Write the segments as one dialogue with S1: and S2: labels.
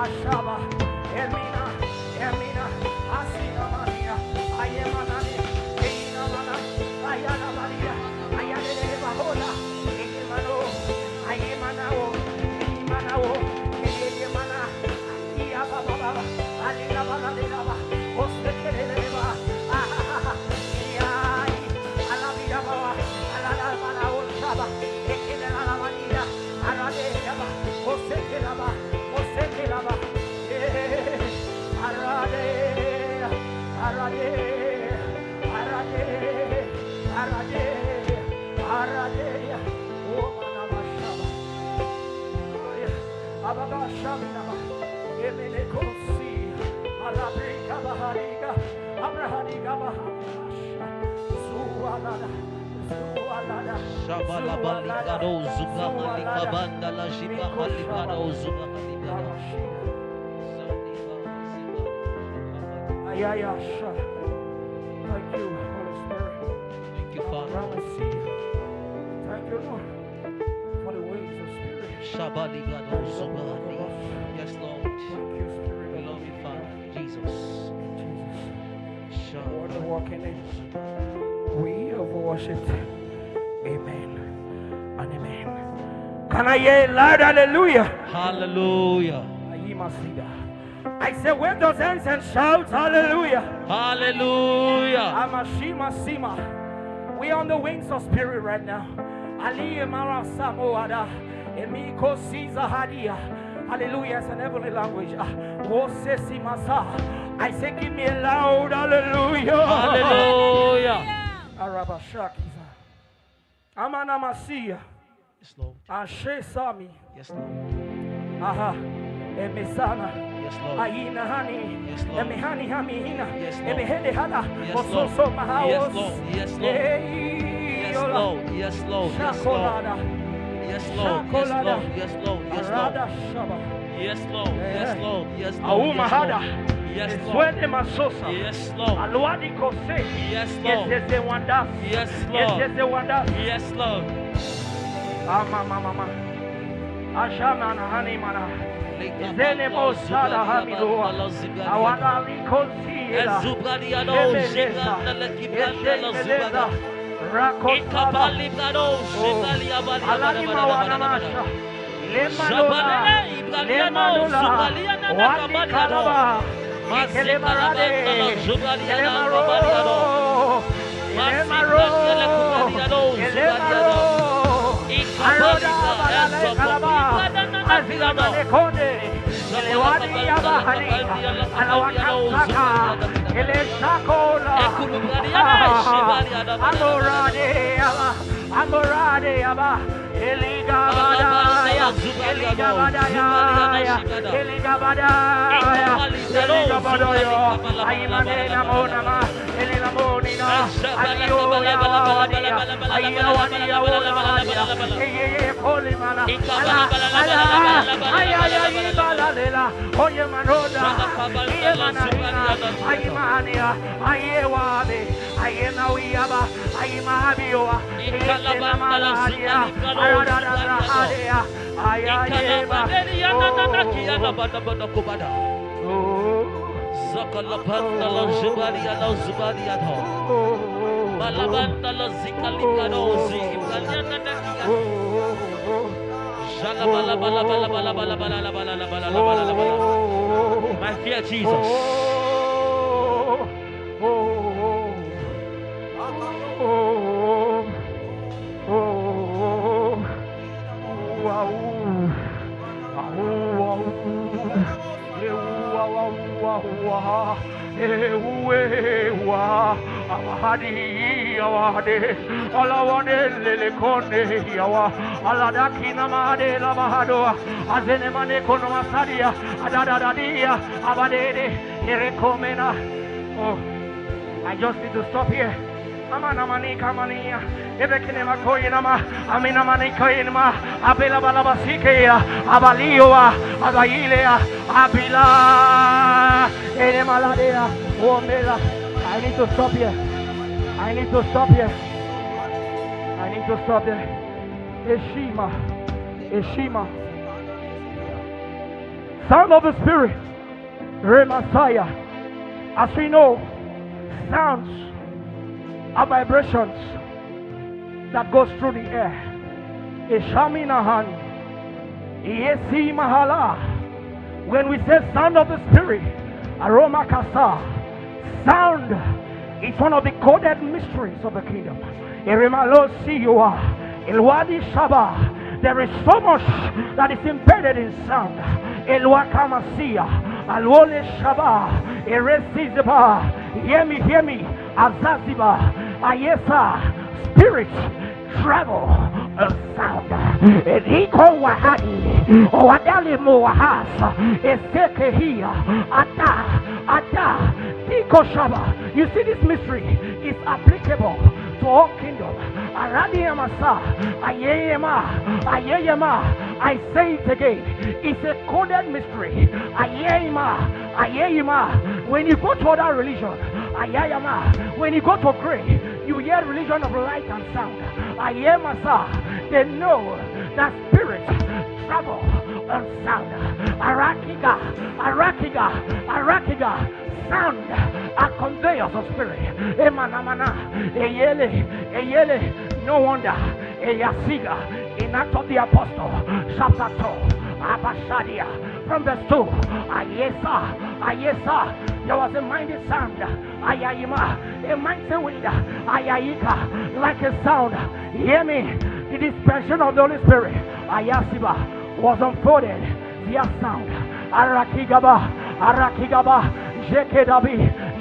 S1: Ashaba, Emina, Asina Maria, Ayamanani, Eina Mana, Ayana Maria, Ayane Bahola, Imanao, Iemana, Iababa, Alina Banaleva, Hostekeleva, Alabia, Alana Manao Shaba, Ekina Maria, Aradeva, Hostekelava, Thank you, Holy Spirit.
S2: Thank you, Father.
S1: Thank you, Lord, for the ways of Spirit.
S2: Yes, Lord.
S1: Thank you, Spirit.
S2: We love you, Father. Jesus.
S1: Lord, walking in. We have worshipped. Amen and amen. Can I hear loud hallelujah?
S2: Hallelujah.
S1: I say, wave those hands and shout hallelujah.
S2: Hallelujah.
S1: Amashima Sima. We are on the wings of Spirit right now. Ali Emara Samoada. Emiko Caesar Hadia. Hallelujah. It's an heavenly language. I say, give me a loud hallelujah.
S2: Hallelujah.
S1: Arabashakiza. Amanamasia.
S2: Yes, Lord.
S1: Ashe Sami.
S2: Yes, Lord.
S1: Aha. Emesana.
S2: Yes, Lord.
S1: Aina Hani.
S2: Yes, Lord.
S1: Emehani Hamina.
S2: Yes, Lord.
S1: Emehede Hana.
S2: Yes, Lord.
S1: Ososo Mahaos.
S2: Yes, Lord. Yes, Lord. Yes, Lord. Yes, Lord. Yes, Lord. Yes, Lord. Yes, Lord. Yes, Lord. Yes, Lord. Yes, Lord. Yes, Lord. Yes, Lord. Yes, Lord. Yes, Lord.
S1: Aluadi Kose.
S2: Yes, Lord.
S1: Yes, the wonders.
S2: Yes, Lord.
S1: Yes, the wonders.
S2: Yes, Lord.
S1: Mama. Ashamana Hanimana. Zene Mosada Hamilua. Awala Likosiela. Emeleza. Eshemeleza. Rakosaba. Alanima Wanamasha. Lemanola. Wandi Kalaba. Ikelemarade. Elemaro. Aroda Balale Kalaba. Azilabane Konde. Elewadi Yabahani. Alawakasaka. Elesakola. Amorade Yaba. Eligabadaya. Ayimane Namonama. Elilamonina. Aliyoya. Ayawadia. Kolimana. Ayayayibalalela. Oyemanoda. Iyemanarina. Ayimania. Ayewabe. Ayenawiaba. Ayimahabioa. Ikenamaladia. Aradadadahadea. Ayayeba.
S2: Zakalapanda la Zubaria la Zubaria tho. Balabanda la Zikalikano Zikaliana Nakia. Shalabala bala bala bala bala bala bala bala bala bala bala. My dear Jesus.
S1: Awade, Alawade, Lelekonde, Yawa, Aladakina Mahade, Lamahadoa, Azenemane Konomasadia, Adadadia, Abade, Erekomena. Oh, I just need to stop here. Amanamani Kamania, Ebekinema Koinama, Aminamani Koinama, Abela Balabasikeya, Abalioa, Abailea, Abila, Enemaladea, Omela. I need to stop here. I need to stop here. I need to stop here. Eshima. sound of the Spirit, Messiah. As we know, sounds are vibrations that goes through the air. Ishaminahan, Yesi Mahala. When we say sound of the Spirit, Aroma Kasa, sound is one of the coded mysteries of the kingdom. Iremalo Siyua, Ilwadi Shaba. There is so much that is embedded in sound. Elwakamasia, Alwole Shaba, Eresiziba, hear me, Azaziba, Ayesa, spirit travel of sound. Ediko Wahadi, Wadali Moahas, Esekehia, Ada, Diko Shaba. You see, this mystery is applicable to all kingdom. Aradiyamasa, Ayeyama, I say it again. It's a coded mystery. Ayeyama. When you go to other religion, Ayeyama. When you go to pray, you hear religion of light and sound. Ayemasa. They know that spirit travel on sound. Arakiga. Sound are conveyors of spirit. Emanamana, Eyele. No wonder, Eyasiga, in Acts of the Apostle, chapter 2, Abashadia, from verse 2, Ayesa, there was a mighty sound, Ayayima, a mighty wind, Ayayika, like a sound. Hear me, the dispersion of the Holy Spirit, Ayasiba, was unfolded via sound. Arakigaba,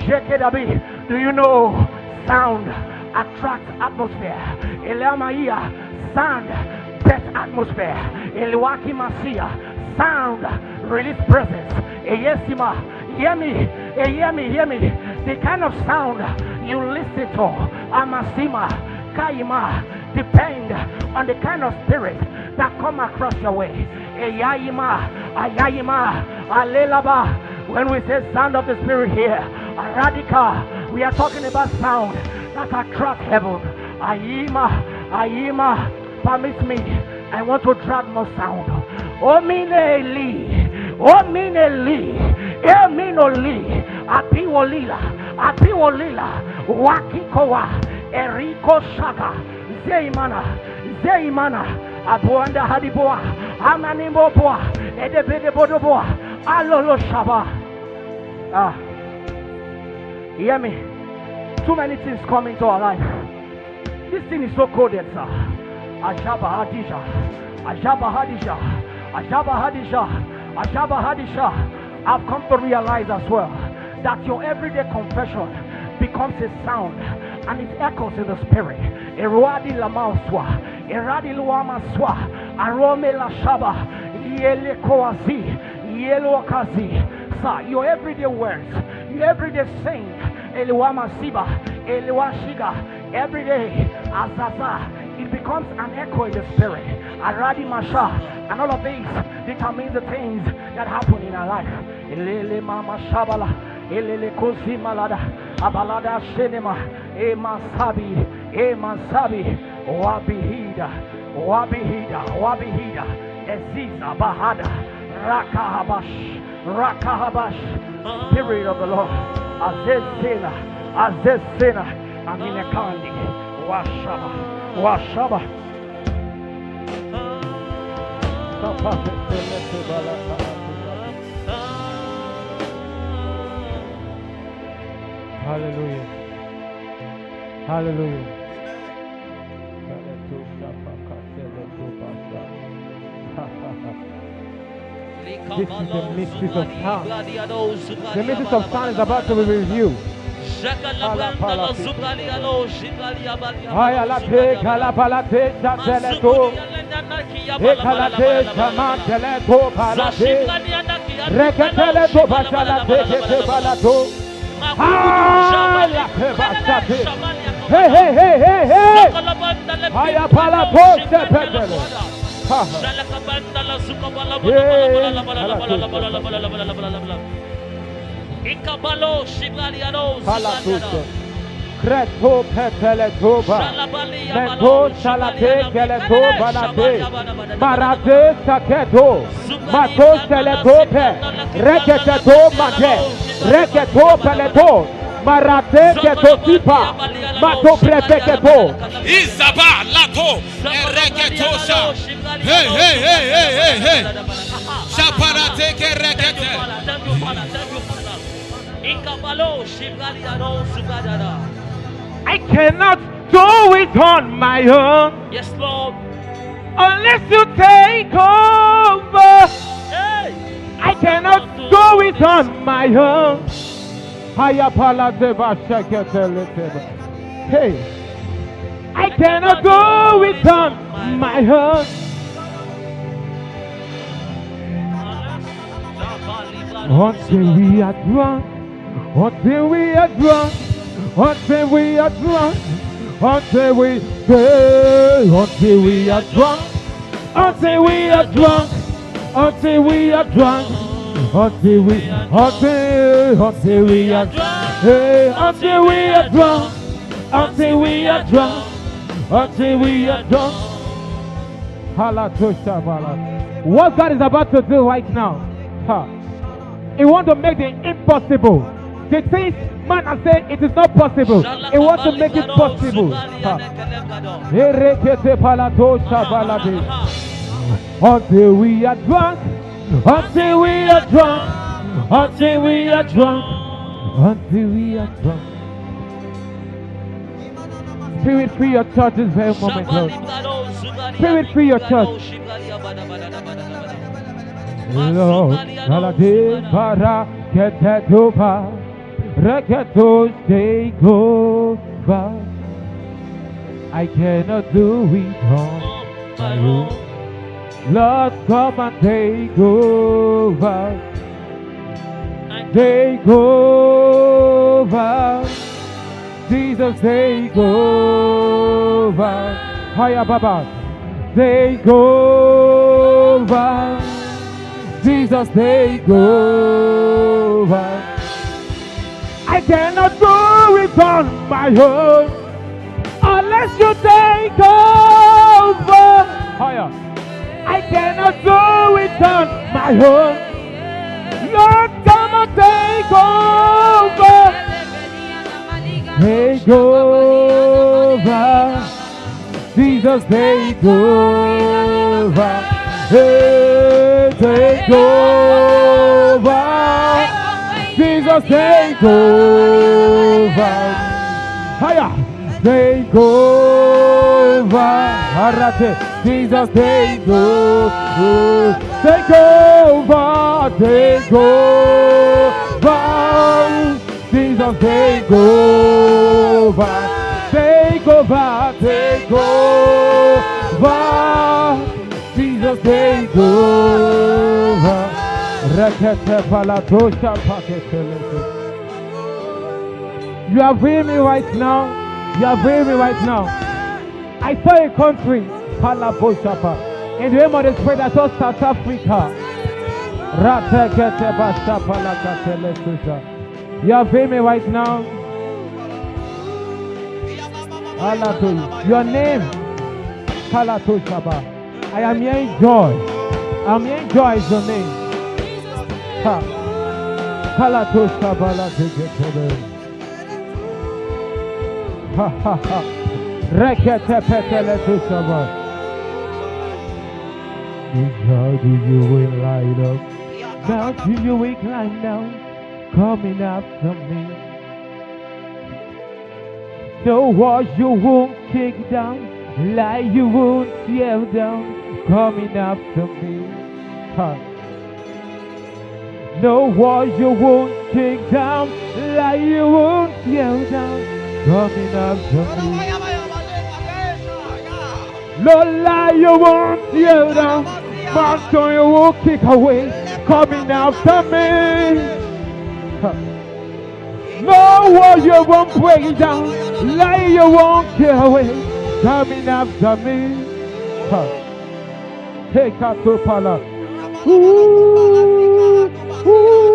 S1: Jekedabi. Do you know sound attracts atmosphere? Elamaya, sound death atmosphere. Elwaki Masia, sound release presence. Eyesima, hear me. The kind of sound you listen to, Amasima, Kaima, depend on the kind of spirit that come across your way. Ayayima, Alelaba. When we say sound of the Spirit here, Radika, we are talking about sound that attracts heaven. Ayima, permit me. I want to drag more sound. Omineli, Eminoli, Apiwolila, Wakikowa, Eriko Shaka, Zeimana, Abuanda Hadiboa, Amanimboa, Edebedebodoboa, Alolo Shaba. Hear me. Too many things come into our life. This thing is so coded, sir. Ajaba Hadisha. I've come to realize as well that your everyday confession becomes a sound and it echoes in the spirit. Erwadi Lamauswa, Eradi Luamaswa, Arome La Shaba, Yele Koazi, Yelo Kazi. Sir, your everyday words, your everyday saying, Eluama Siba, Eluashiga, every day, Azaza, it becomes an echo in the spirit. Aradi Masha, and all of these determines the things that happen in our life. Elele Mama Shabala, Elele Kosi Malada, Abalada Shenema, Emasabi, Wabihida, Eziza Bahada, Rakahabash, Spirit of the Lord, Azezena, Aminekandi, Washaba.
S3: Hallelujah. This is the mysteries of sound. The mysteries of sound is about to be reviewed. Kreto petele toba. Mento salate keleto balate. Marate saketo. Mato seleto pe. Reketo mate. Reketo peleto. Marate keto tipa. Mato prepeketo.
S4: Izaba lato. Ereketosha. Hey, hey, hey, hey, hey, hey. Shaparate kerekete.
S3: I cannot do it on my own.
S2: Yes, Lord.
S3: Unless you take over.
S2: Hey.
S3: I cannot do it on my own. Hey, I cannot do it on my own. Until we are drunk, until we are drunk, until we are drunk, until we stay, until we are drunk, until we are drunk, until we are drunk, until we are drunk, hey, until we are drunk, until we are drunk, until we are drunk. What God is about to do right now? He wants to make the impossible. The things man has said it is not possible. He wants to make it possible. Until we are drunk, until we are drunk, until we are drunk, until we are drunk. Spirit, free your church this very moment, Lord. Spirit, free your church. Lord, Galade para Ketetopa, Reketos take over. I cannot do it on my own. Lord, come and take over. Take over. Jesus, take over. Hiya, Baba. Take over. Jesus, take over. I cannot do it on my own unless you take over. Higher. I cannot do it on my own. Lord, come and take over. Take over. Jesus, take over. Hey, take over. Jesus, take over. Higher. Take over. Arate. Jesus, take over. Take over. Take over. Jesus, take over. Take over. Take over. Jesus, take over. You are with me right now. You are with me right now. I saw a country, in the name of the Spirit, I saw South Africa. You are with me right now. Your name, I am hearing joy. I'm hearing joy is your name. How do you will light up? Now do you will climb down, coming after me? No walls you won't kick down, lie you won't tear down, coming after me. No walls you won't kick down, lie you won't tear down, coming after me. No lie you won't tear down, mountain you won't kick away, coming after me. No wall you won't break down, lie you won't kill away, coming after me. Take out to Pala. Ooh, ooh.